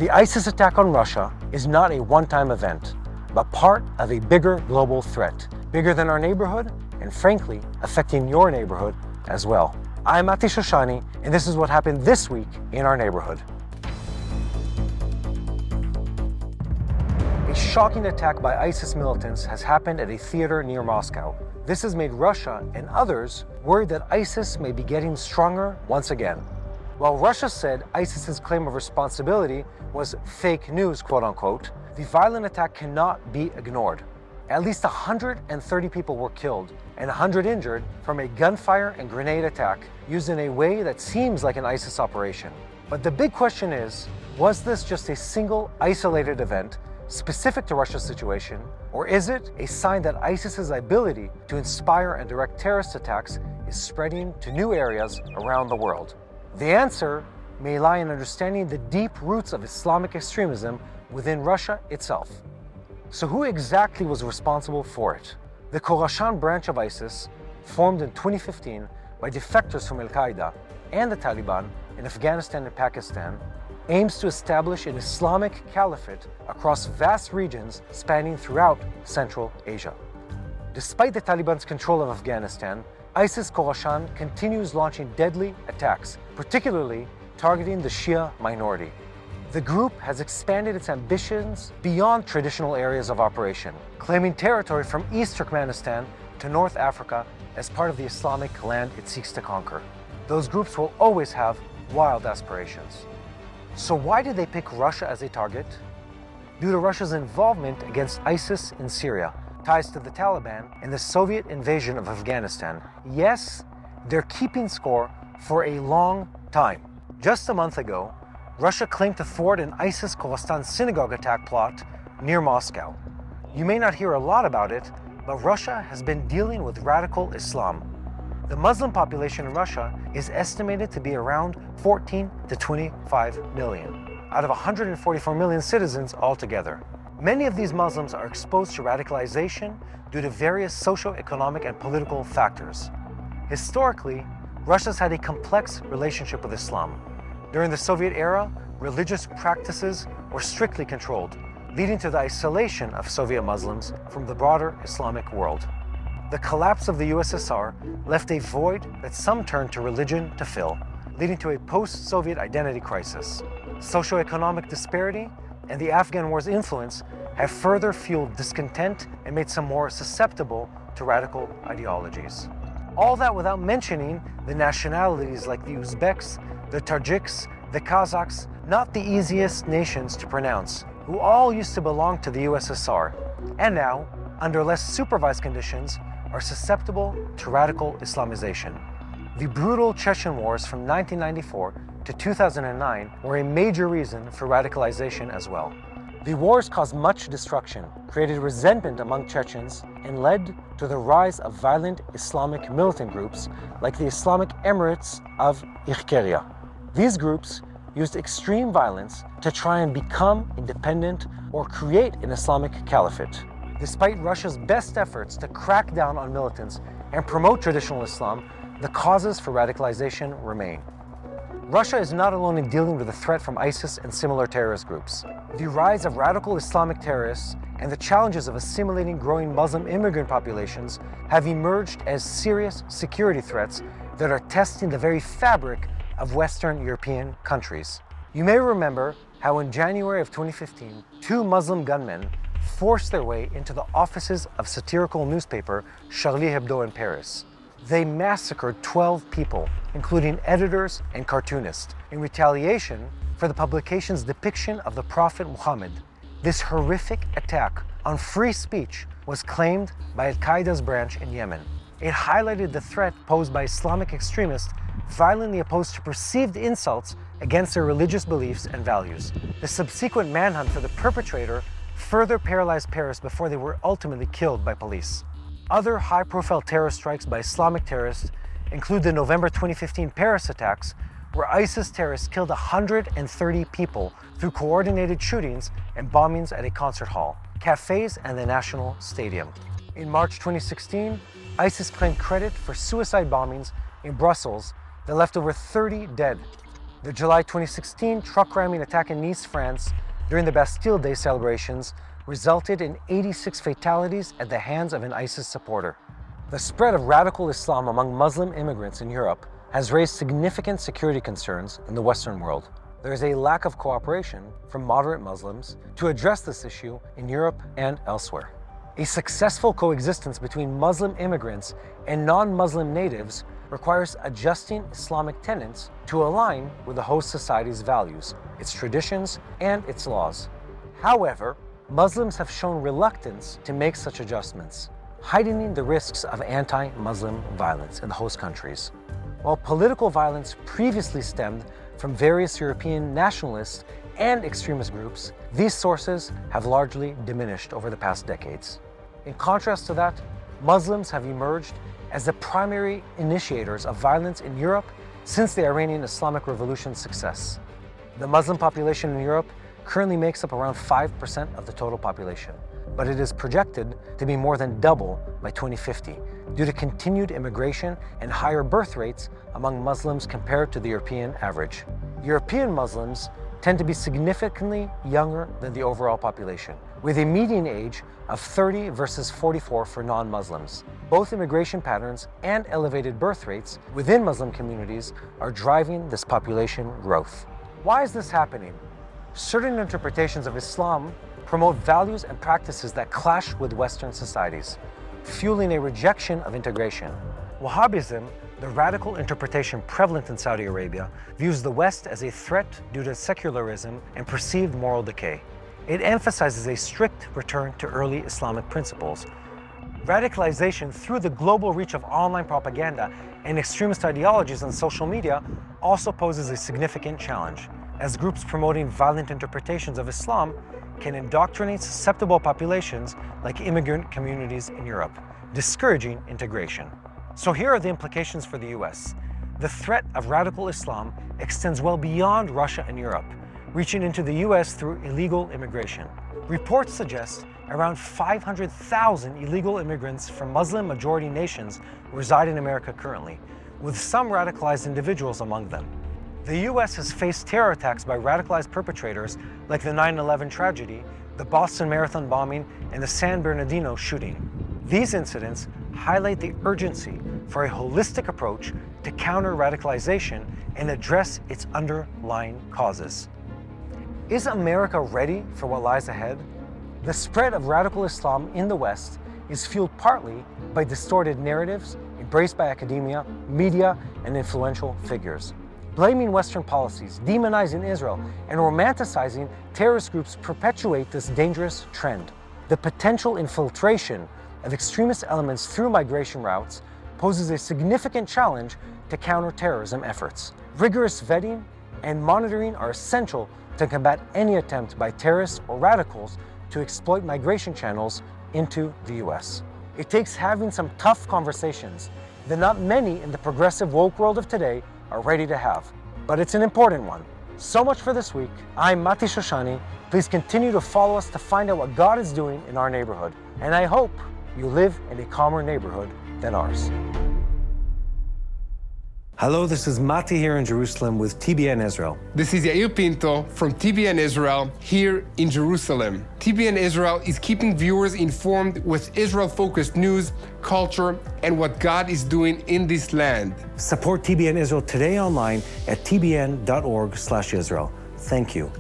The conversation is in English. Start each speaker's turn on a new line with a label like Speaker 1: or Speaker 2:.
Speaker 1: The ISIS attack on Russia is not a one-time event, but part of a bigger global threat, bigger than our neighborhood, and frankly, affecting your neighborhood as well. I'm Shoshani, and this is what happened this week in our neighborhood. A shocking attack by ISIS militants has happened at a theater near Moscow. This has made Russia and others worried that ISIS may be getting stronger once again. While Russia said ISIS's claim of responsibility was fake news, quote-unquote, the violent attack cannot be ignored. At least 130 people were killed and 100 injured from a gunfire and grenade attack used in a way that seems like an ISIS operation. But the big question is, was this just a single isolated event specific to Russia's situation, or is it a sign that ISIS's ability to inspire and direct terrorist attacks is spreading to new areas around the world? The answer may lie in understanding the deep roots of Islamic extremism within Russia itself. So who exactly was responsible for it? The Shoshani branch of ISIS, formed in 2015 by defectors from Al-Qaeda and the Taliban in Afghanistan and Pakistan, aims to establish an Islamic caliphate across vast regions spanning throughout Central Asia. Despite the Taliban's control of Afghanistan, ISIS-Khorasan continues launching deadly attacks, particularly targeting the Shia minority. The group has expanded its ambitions beyond traditional areas of operation, claiming territory from East Turkmenistan to North Africa as part of the Islamic land it seeks to conquer. Those groups will always have wild aspirations. So why did they pick Russia as a target? Due to Russia's involvement against ISIS in Syria, ties to the Taliban, and the Soviet invasion of Afghanistan. Yes, they're keeping score for a long time. Just a month ago, Russia claimed to thwart an ISIS-Khorasan synagogue attack plot near Moscow. You may not hear a lot about it, but Russia has been dealing with radical Islam. The Muslim population in Russia is estimated to be around 14 to 25 million, out of 144 million citizens altogether. Many of these Muslims are exposed to radicalization due to various socio-economic and political factors. Historically, Russia's had a complex relationship with Islam. During the Soviet era, religious practices were strictly controlled, leading to the isolation of Soviet Muslims from the broader Islamic world. The collapse of the USSR left a void that some turned to religion to fill, leading to a post-Soviet identity crisis. Socioeconomic disparity and the Afghan war's influence have further fueled discontent and made some more susceptible to radical ideologies. All that without mentioning the nationalities like the Uzbeks, the Tajiks, the Kazakhs, not the easiest nations to pronounce, who all used to belong to the USSR, and now, under less supervised conditions, are susceptible to radical Islamization. The brutal Chechen wars from 1994 to 2009 were a major reason for radicalization as well. The wars caused much destruction, created resentment among Chechens, and led to the rise of violent Islamic militant groups like the Islamic Emirates of Ichkeria. These groups used extreme violence to try and become independent or create an Islamic caliphate. Despite Russia's best efforts to crack down on militants and promote traditional Islam, the causes for radicalization remain. Russia is not alone in dealing with the threat from ISIS and similar terrorist groups. The rise of radical Islamic terrorists and the challenges of assimilating growing Muslim immigrant populations have emerged as serious security threats that are testing the very fabric of Western European countries. You may remember how in January of 2015, 2 Muslim gunmen forced their way into the offices of satirical newspaper Charlie Hebdo in Paris. They massacred 12 people, including editors and cartoonists, in retaliation for the publication's depiction of the Prophet Muhammad. This horrific attack on free speech was claimed by Al-Qaeda's branch in Yemen. It highlighted the threat posed by Islamic extremists violently opposed to perceived insults against their religious beliefs and values. The subsequent manhunt for the perpetrator further paralyzed Paris before they were ultimately killed by police. Other high-profile terror strikes by Islamic terrorists include the November 2015 Paris attacks, where ISIS terrorists killed 130 people through coordinated shootings and bombings at a concert hall, cafes, and the National Stadium. In March 2016, ISIS claimed credit for suicide bombings in Brussels that left over 30 dead. The July 2016 truck ramming attack in Nice, France, during the Bastille Day celebrations resulted in 86 fatalities at the hands of an ISIS supporter. The spread of radical Islam among Muslim immigrants in Europe has raised significant security concerns in the Western world. There is a lack of cooperation from moderate Muslims to address this issue in Europe and elsewhere. A successful coexistence between Muslim immigrants and non-Muslim natives requires adjusting Islamic tenets to align with the host society's values, its traditions, and its laws. However, Muslims have shown reluctance to make such adjustments, heightening the risks of anti-Muslim violence in the host countries. While political violence previously stemmed from various European nationalist and extremist groups, these sources have largely diminished over the past decades. In contrast to that, Muslims have emerged as the primary initiators of violence in Europe since the Iranian Islamic Revolution's success. The Muslim population in Europe currently makes up around 5% of the total population, but it is projected to be more than double by 2050 due to continued immigration and higher birth rates among Muslims compared to the European average. European Muslims tend to be significantly younger than the overall population, with a median age of 30 versus 44 for non-Muslims. Both immigration patterns and elevated birth rates within Muslim communities are driving this population growth. Why is this happening? Certain interpretations of Islam promote values and practices that clash with Western societies, fueling a rejection of integration. Wahhabism, the radical interpretation prevalent in Saudi Arabia, views the West as a threat due to secularism and perceived moral decay. It emphasizes a strict return to early Islamic principles. Radicalization through the global reach of online propaganda and extremist ideologies on social media also poses a significant challenge, as groups promoting violent interpretations of Islam can indoctrinate susceptible populations like immigrant communities in Europe, discouraging integration. So here are the implications for the US. The threat of radical Islam extends well beyond Russia and Europe, reaching into the US through illegal immigration. Reports suggest around 500,000 illegal immigrants from Muslim-majority nations reside in America currently, with some radicalized individuals among them. The US has faced terror attacks by radicalized perpetrators like the 9/11 tragedy, the Boston Marathon bombing, and the San Bernardino shooting. These incidents highlight the urgency for a holistic approach to counter radicalization and address its underlying causes. Is America ready for what lies ahead? The spread of radical Islam in the West is fueled partly by distorted narratives embraced by academia, media, and influential figures. Blaming Western policies, demonizing Israel, and romanticizing terrorist groups perpetuate this dangerous trend. The potential infiltration of extremist elements through migration routes poses a significant challenge to counter-terrorism efforts. Rigorous vetting and monitoring are essential to combat any attempt by terrorists or radicals to exploit migration channels into the US. It takes having some tough conversations that not many in the progressive woke world of today are ready to have, but it's an important one. So much for this week. I'm Mati Shoshani. Please continue to follow us to find out what God is doing in our neighborhood, and I hope you live in a calmer neighborhood than ours. Hello, this is Mati here in Jerusalem with TBN Israel.
Speaker 2: This is Yair Pinto from TBN Israel here in Jerusalem. TBN Israel is keeping viewers informed with Israel-focused news, culture, and what God is doing in this land.
Speaker 1: Support TBN Israel today online at tbn.org/Israel. Thank you.